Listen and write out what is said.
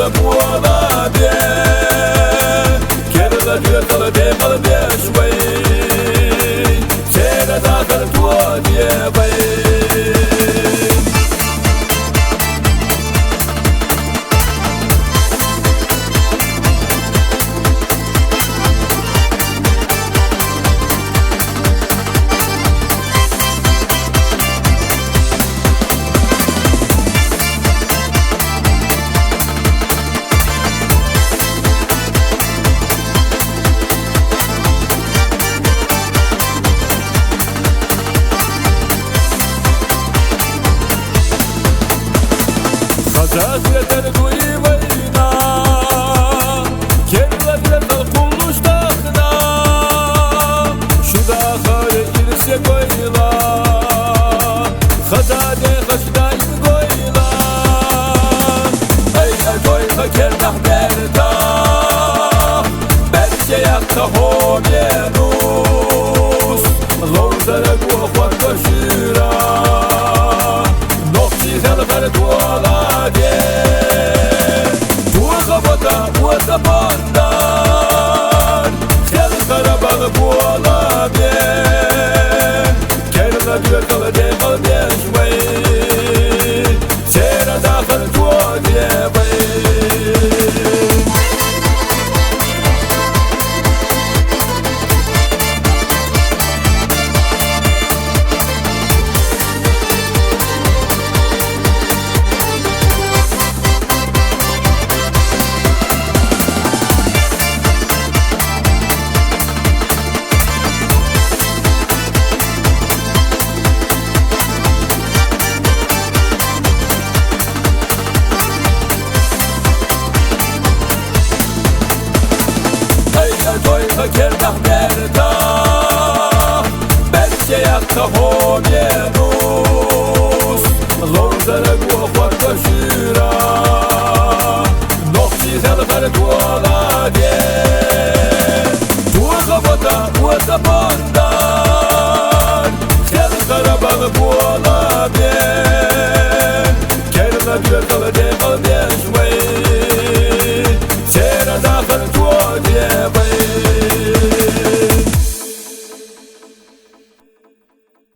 la молодец, Кедала дюртала де молодец, вей, Теда дахар твоє, вей. Hazretler duymayına, Kerler dal kulluştakına, Şu dağarı irse koyla, Hazade haşdayın koyla, Eyle koyla kerdah berda, Berce yakta homenus, Lozara guhvat koşura, Nokti helfer duala, Uza bandar, Khel Karabağ bualabe, Kerala dürtala de balbeş vay, Tera dakhar tuadiye vay. Toyga kerdah berda, Berce yakta homenus, Lozara guhvat koşura, Nokti helfer duala de, Tuğa vada, uza banda,